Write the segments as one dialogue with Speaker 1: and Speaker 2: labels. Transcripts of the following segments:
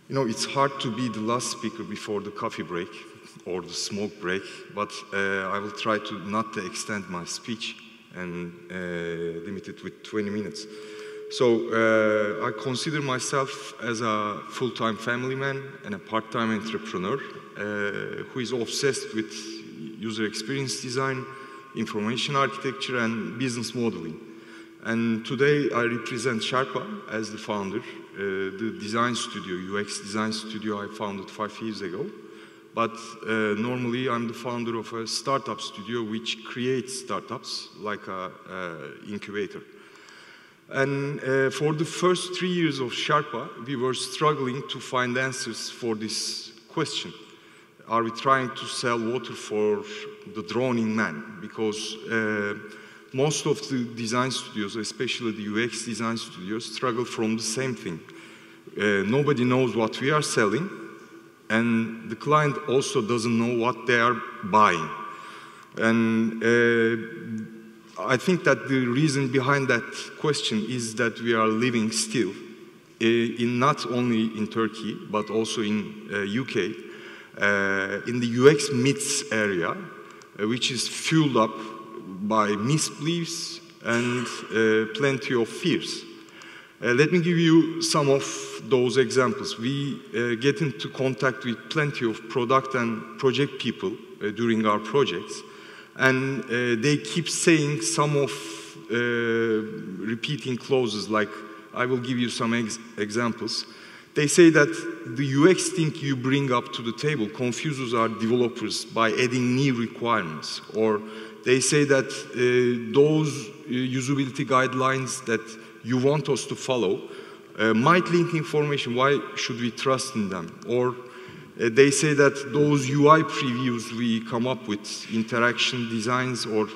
Speaker 1: You know, it's hard to be the last speaker before the coffee break or the smoke break, but I will try to not extend my speech and limit it with 20 minutes. So I consider myself as a full-time family man and a part-time entrepreneur who is obsessed with user experience design, information architecture, and business modeling. And today I represent Sherpa as the founder, the design studio, UX design studio I founded 5 years ago. But normally I'm the founder of a startup studio which creates startups like an incubator. And for the first 3 years of Sherpa, we were struggling to find answers for this question. Are we trying to sell water for the drowning man? Because most of the design studios, especially the UX design studios, struggle from the same thing. Nobody knows what we are selling, and the client also doesn't know what they are buying. And I think that the reason behind that question is that we are living still, in not only in Turkey, but also in UK, in the UX myths area, which is fueled up by misbeliefs and plenty of fears. Let me give you some of those examples. We get into contact with plenty of product and project people during our projects, and they keep saying some of repeating clauses, like, I will give you some examples. They say that the UX thing you bring up to the table confuses our developers by adding new requirements, or they say that those usability guidelines that you want us to follow might link information. Why should we trust in them? Or they say that those UI previews we come up with, interaction designs or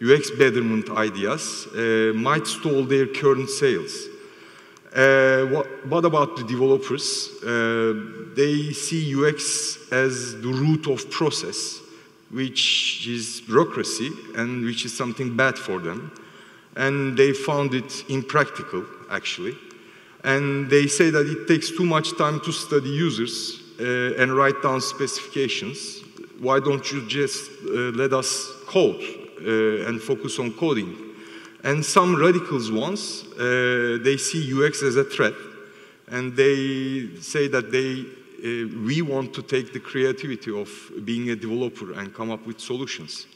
Speaker 1: UX betterment ideas, might stall their current sales. What about the developers? They see UX as the root of process, which is bureaucracy and which is something bad for them. And they found it impractical, actually. And they say that it takes too much time to study users and write down specifications. Why don't you just let us code and focus on coding? And some radicals ones, they see UX as a threat. And they say that we want to take the creativity of being a developer and come up with solutions.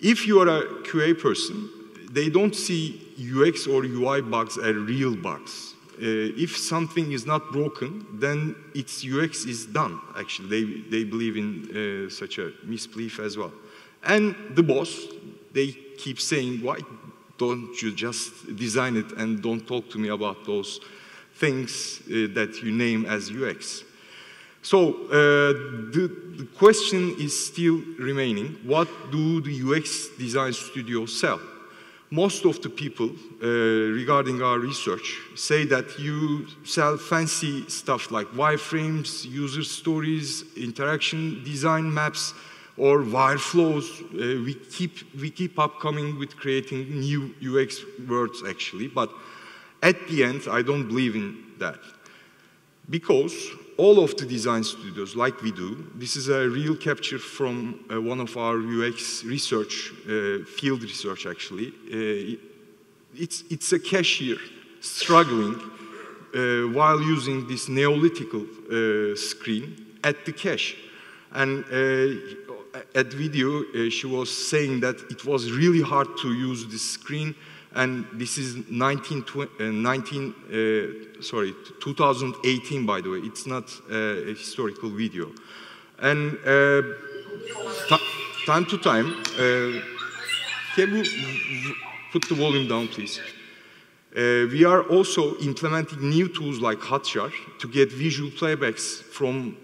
Speaker 1: If you are a QA person, they don't see UX or UI bugs as real bugs. If something is not broken, then its UX is done, actually. They believe in such a misbelief as well. And the boss, they keep saying, why don't you just design it and don't talk to me about those things that you name as UX? So the question is still remaining. What do the UX design studios sell? Most of the people, regarding our research, say that you sell fancy stuff like wireframes, user stories, interaction design maps, or wireflows. We keep up coming with creating new UX words, actually. But at the end, I don't believe in that. Because all of the design studios, like we do, this is a real capture from one of our UX research, field research actually. It's a cashier struggling while using this Neolithical screen at the cash. And at video, she was saying that it was really hard to use this screen. And this is 2018, by the way. It's not a historical video. And time to time, can you put the volume down, please? We are also implementing new tools like Hotjar to get visual playbacks from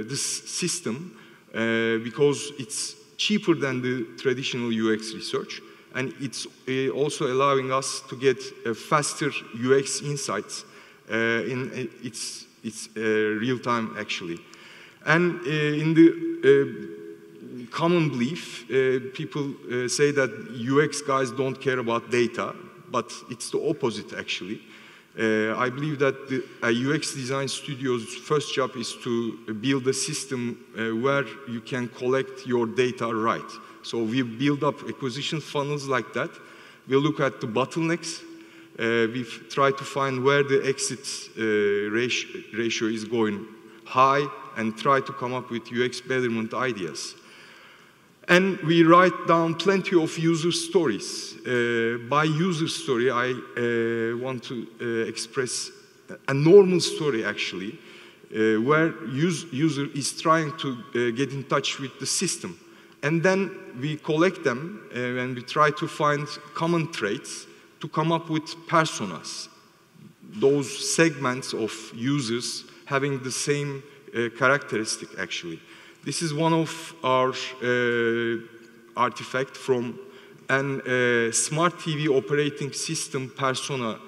Speaker 1: this system because it's cheaper than the traditional UX research. And it's also allowing us to get faster UX insights in its real time, actually. And in the common belief, people say that UX guys don't care about data, but it's the opposite, actually. I believe that a UX design studio's first job is to build a system where you can collect your data right. So we build up acquisition funnels like that. We look at the bottlenecks. We try to find where the exit ratio is going high and try to come up with UX betterment ideas. And we write down plenty of user stories. By user story, I want to express a normal story, actually, where user is trying to get in touch with the system. And then we collect them and we try to find common traits to come up with personas, those segments of users having the same characteristic, actually. This is one of our artifacts from a smart TV operating system persona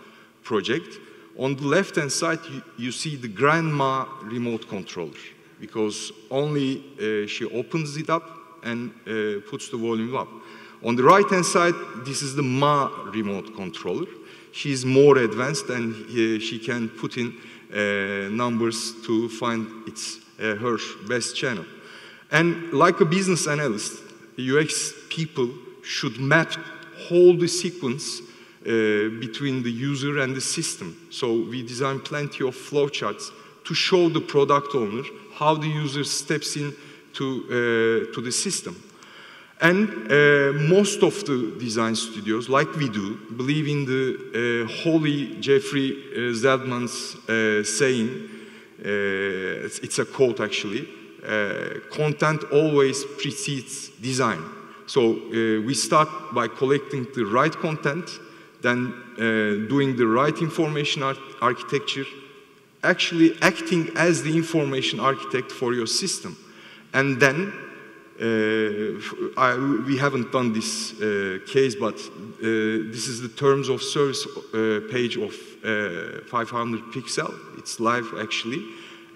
Speaker 1: project. On the left-hand side, you see the grandma remote controller, because only she opens it up and puts the volume up. On the right-hand side, this is the Ma remote controller. She's more advanced and she can put in numbers to find her best channel. And like a business analyst, UX people should map whole the sequence between the user and the system. So we design plenty of flowcharts to show the product owner how the user steps in to the system. And most of the design studios, like we do, believe in the holy Jeffrey Zeldman's saying, it's a quote actually, content always precedes design. So we start by collecting the right content, then doing the right information architecture, actually acting as the information architect for your system. And then, we haven't done this case, but this is the terms of service page of 500 pixel. It's live actually.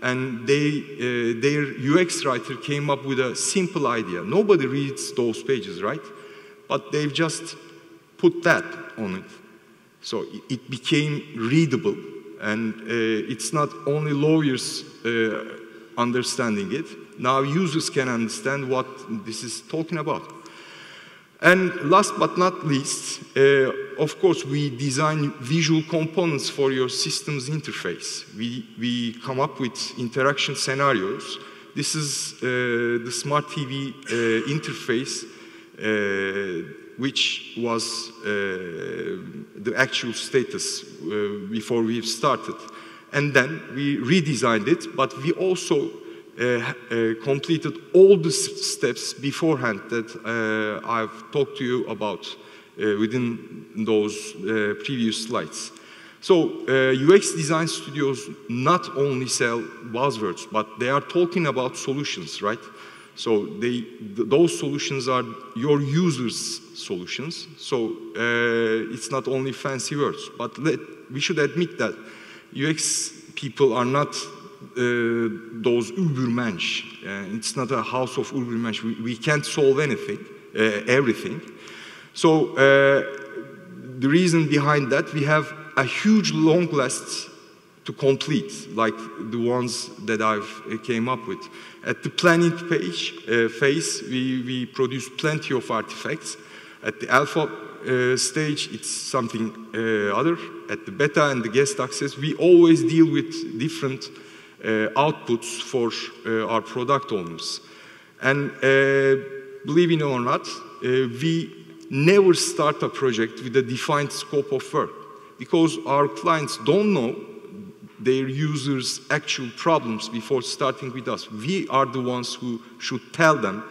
Speaker 1: And their UX writer came up with a simple idea. Nobody reads those pages, right? But they've just put that on it. So it became readable. And it's not only lawyers understanding it. Now users can understand what this is talking about. And last but not least, of course, we design visual components for your system's interface. We come up with interaction scenarios. This is the smart TV interface, which was the actual status before we've started. And then we redesigned it, but we also completed all the steps beforehand that I've talked to you about within those previous slides. So UX design studios not only sell buzzwords, but they are talking about solutions, right? So those solutions are your users' solutions. So it's not only fancy words, but we should admit that UX people are not those Übermensch. It's not a house of Übermensch. We can't solve anything, everything. So the reason behind that, we have a huge long list to complete, like the ones that I've came up with. At the planning phase, we produce plenty of artifacts. At the alpha stage, it's something other. At the beta and the guest access, we always deal with different outputs for our product owners. And believe it or not, we never start a project with a defined scope of work, because our clients don't know their users' actual problems before starting with us. We are the ones who should tell them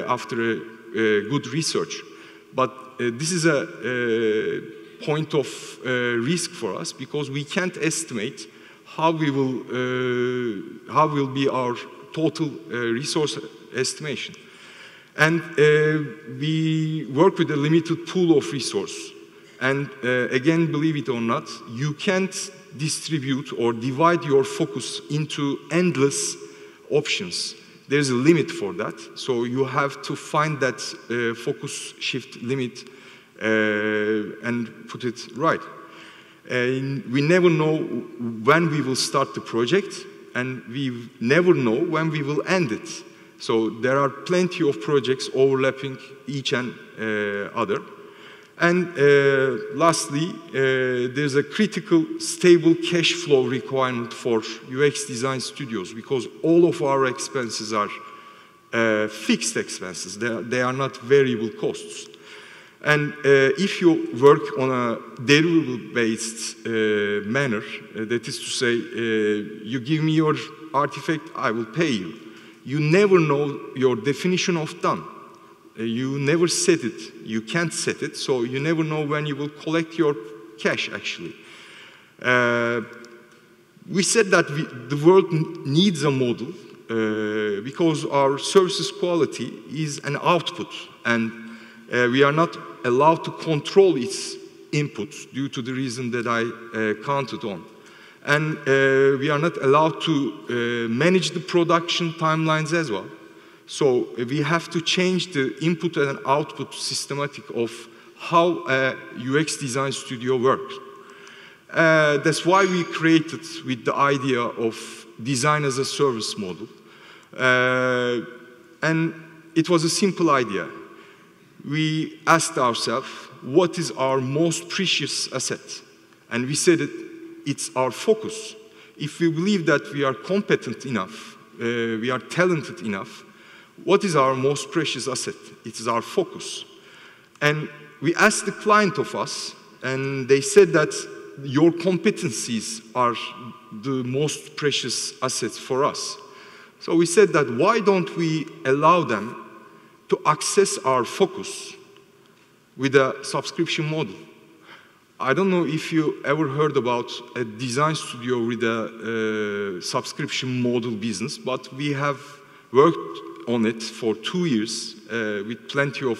Speaker 1: after a good research. But this is a point of risk for us, because we can't estimate how will be our total resource estimation. And we work with a limited pool of resource. And again, believe it or not, you can't distribute or divide your focus into endless options. There's a limit for that. So you have to find that focus shift limit and put it right. We never know when we will start the project, and we never know when we will end it. So there are plenty of projects overlapping each and other. And lastly, there's a critical stable cash flow requirement for UX design studios, because all of our expenses are fixed expenses. They are not variable costs. And if you work on a deliverable-based manner, that is to say, you give me your artifact, I will pay you. You never know your definition of done. You never set it. You can't set it, so you never know when you will collect your cash, actually. We said that the world needs a model because our services quality is an output, and we are not allowed to control its inputs due to the reason that I counted on. And we are not allowed to manage the production timelines as well. So we have to change the input and output systematic of how a UX design studio works. That's why we created with the idea of design as a service model. And it was a simple idea. We asked ourselves, what is our most precious asset? And we said it's our focus. If we believe that we are competent enough, we are talented enough, what is our most precious asset? It is our focus. And we asked the client of us, and they said that your competencies are the most precious assets for us. So we said that why don't we allow them to access our focus with a subscription model? I don't know if you ever heard about a design studio with a subscription model business, but we have worked on it for 2 years with plenty of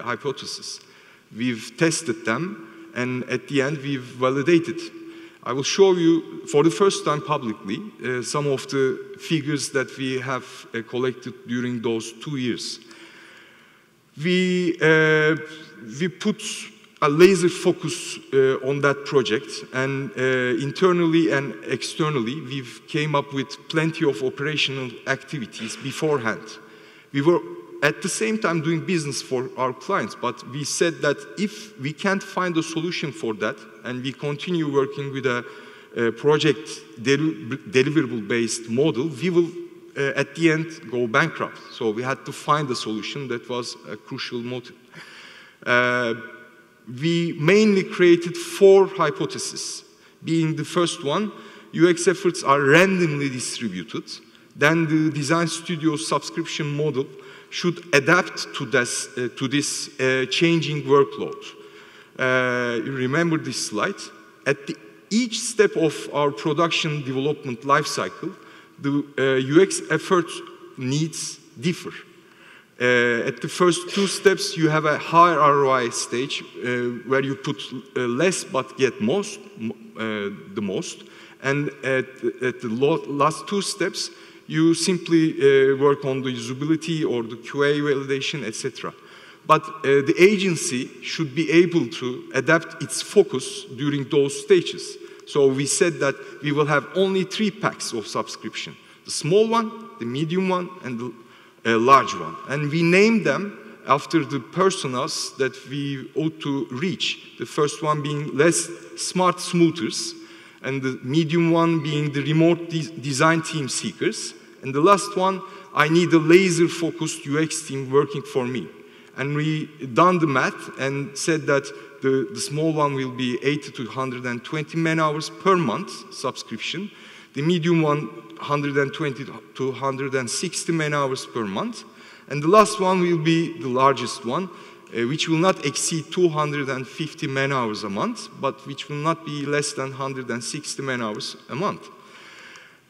Speaker 1: hypotheses. We've tested them, and at the end we've validated. I will show you for the first time publicly some of the figures that we have collected during those 2 years. We put a laser focus on that project, and internally and externally we've came up with plenty of operational activities beforehand. We were at the same time doing business for our clients, but we said that if we can't find a solution for that and we continue working with a project deliverable-based model, we will at the end go bankrupt. So we had to find a solution. That was a crucial motive. We mainly created 4 hypotheses, being the first one, UX efforts are randomly distributed. Then the design studio subscription model should adapt to this changing workload. You remember this slide? At each step of our production development lifecycle, the UX effort needs differ. At the first 2 steps, you have a high ROI stage where you put less but get the most. And at the last 2 steps, you simply work on the usability or the QA validation, etc. But the agency should be able to adapt its focus during those stages. So we said that we will have only 3 packs of subscription. The small one, the medium one, and the large one. And we named them after the personas that we ought to reach. The first one being less smart smoothers, and the medium one being the remote design team seekers, and the last one, I need a laser-focused UX team working for me. And we done the math and said that the small one will be 80 to 120 man-hours per month subscription, the medium one 120 to 160 man-hours per month, and the last one will be the largest one, which will not exceed 250 man-hours a month, but which will not be less than 160 man-hours a month.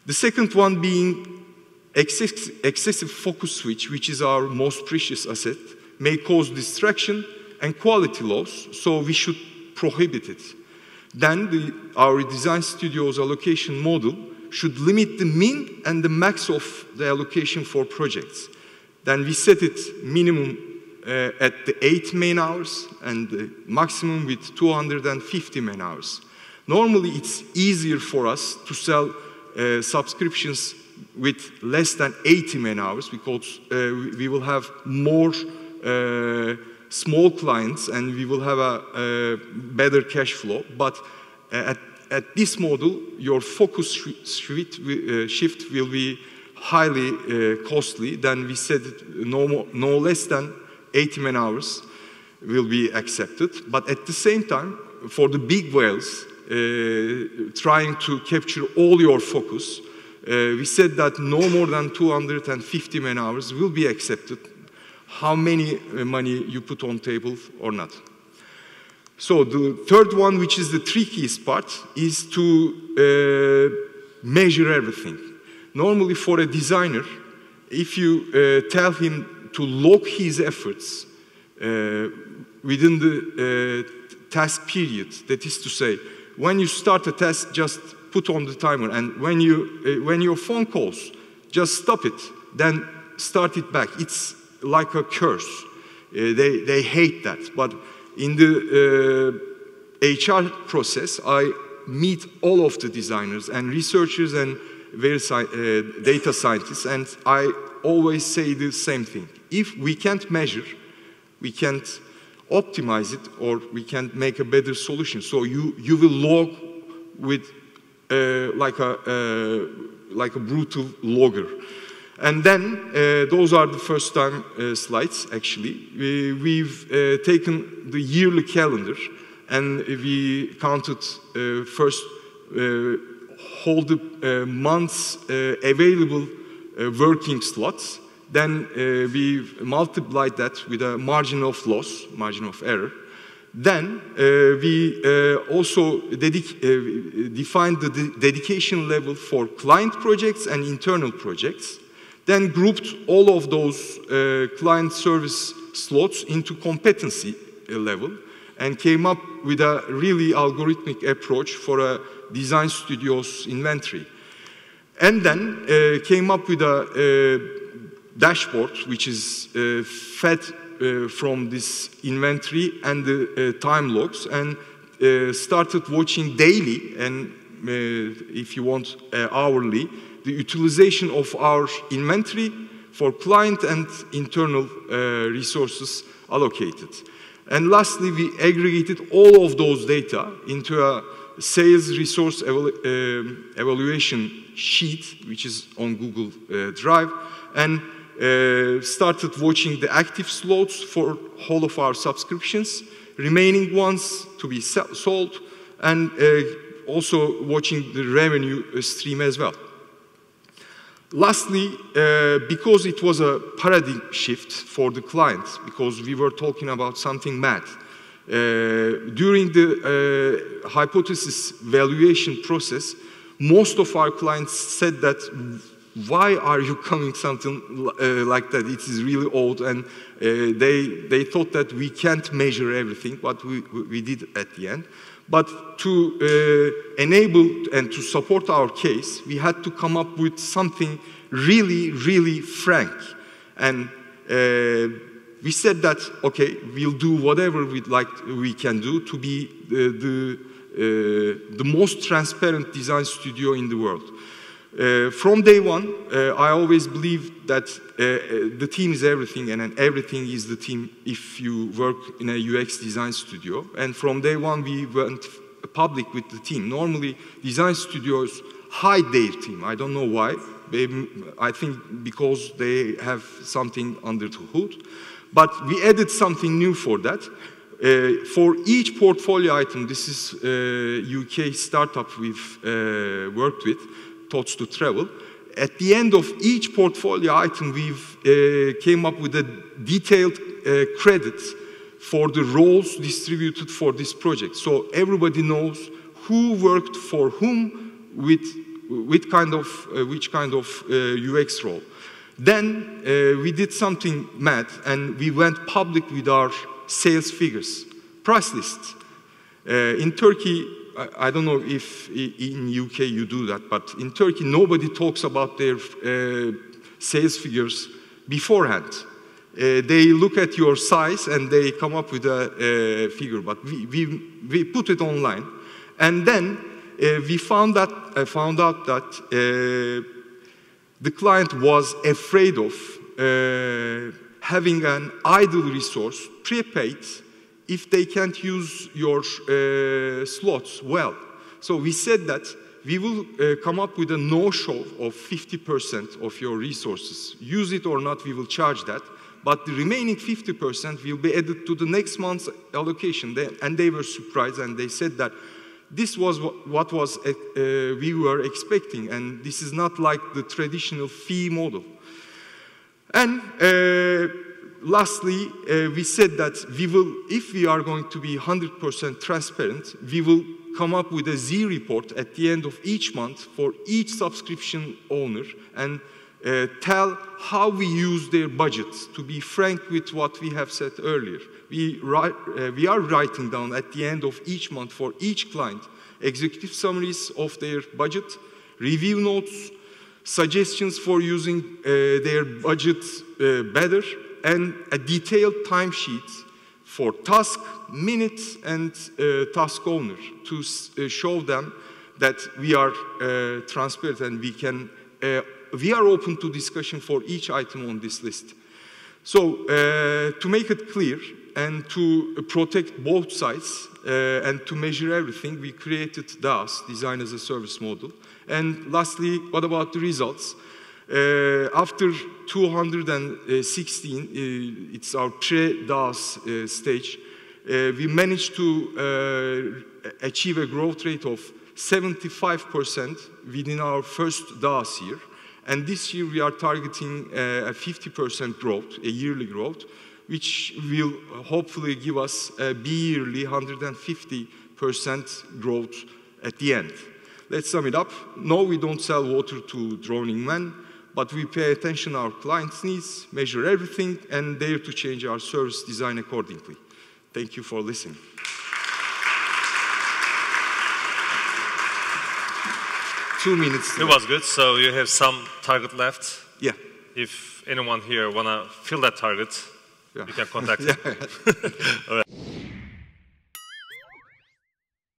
Speaker 1: The second one being excessive focus switch, which is our most precious asset, may cause distraction and quality loss, so we should prohibit it. Then our design studio's allocation model should limit the min and the max of the allocation for projects. Then we set it minimum at the 8 man-hours and the maximum with 250 man-hours. Normally, it's easier for us to sell subscriptions with less than 80 man-hours because we will have more small clients and we will have a better cash flow. But at this model, your focus shift will be highly costly. Then we said no less than 80 man-hours will be accepted. But at the same time, for the big whales, trying to capture all your focus, we said that no more than 250 man-hours will be accepted, how many money you put on table or not. So the third one, which is the trickiest part, is to measure everything. Normally for a designer, if you tell him to log his efforts within the task period, that is to say, when you start a task, just put on the timer, and when your phone calls, just stop it, then start it back. It's like a curse. They hate that. But in the HR process, I meet all of the designers and researchers and various data scientists, and I always say the same thing. If we can't measure, we can't optimize it, or we can't make a better solution. So you will log with like a brutal logger. And then, those are the first time slides, actually. We've taken the yearly calendar, and we counted first all the months available working slots. Then we multiplied that with a margin of loss, margin of error. Then we also defined the dedication level for client projects and internal projects. Then grouped all of those client service slots into competency level and came up with a really algorithmic approach for a design studio's inventory. And then came up with a dashboard which is fed from this inventory and the time logs, and started watching daily and if you want hourly, the utilization of our inventory for client and internal resources allocated. And lastly, we aggregated all of those data into a sales resource evaluation sheet, which is on Google Drive, and started watching the active slots for all of our subscriptions, remaining ones to be sold, and also watching the revenue stream as well. Lastly, because it was a paradigm shift for the client, because we were talking about something mad, during the hypothesis valuation process, most of our clients said that, why are you coming something like that? It is really old, and they thought that we can't measure everything, but we did at the end. But to enable and to support our case, we had to come up with something really, really frank. And we said that, okay, we'll do whatever we can do to be the most transparent design studio in the world. From day one, I always believed that the team is everything, and everything is the team if you work in a UX design studio. And from day one, we went public with the team. Normally, design studios hide their team. I don't know why. I think because they have something under the hood. But we added something new for that. For each portfolio item, this is UK startup we've worked with, Thoughts to Travel. At the end of each portfolio item, we've came up with a detailed credit for the roles distributed for this project. So everybody knows who worked for whom with which kind of UX role. Then we did something mad, and we went public with our sales figures, price lists. In Turkey, I don't know if in UK you do that, but in Turkey nobody talks about their sales figures beforehand. They look at your size and they come up with a figure, but we put it online. And then we found out that the client was afraid of having an idle resource prepaid if they can't use your slots well. So we said that we will come up with a no-show of 50% of your resources. Use it or not, we will charge that. But the remaining 50% will be added to the next month's allocation. And they were surprised, and they said that this was what we were expecting, and this is not like the traditional fee model. And lastly, we said that we will, if we are going to be 100% transparent, we will come up with a Z report at the end of each month for each subscription owner and tell how we use their budgets, to be frank with what we have said earlier. We are writing down at the end of each month for each client executive summaries of their budget, review notes, suggestions for using their budget better, and a detailed timesheet for task, minutes, and task owner to show them that we are transparent and we are open to discussion for each item on this list. So to make it clear and to protect both sides and to measure everything, we created DaaS, Design as a Service model. And lastly, what about the results? After 216, it's our pre-DaaS stage, we managed to achieve a growth rate of 75% within our first DaaS year. And this year we are targeting a 50% growth, a yearly growth, which will hopefully give us a yearly 150% growth at the end. Let's sum it up. No, we don't sell water to drowning men, but we pay attention to our clients' needs, measure everything, and dare to change our service design accordingly. Thank you for listening. Two minutes.
Speaker 2: It was good. So you have some target left.
Speaker 1: Yeah.
Speaker 2: If anyone here wanna fill that target, you can contact me. All right.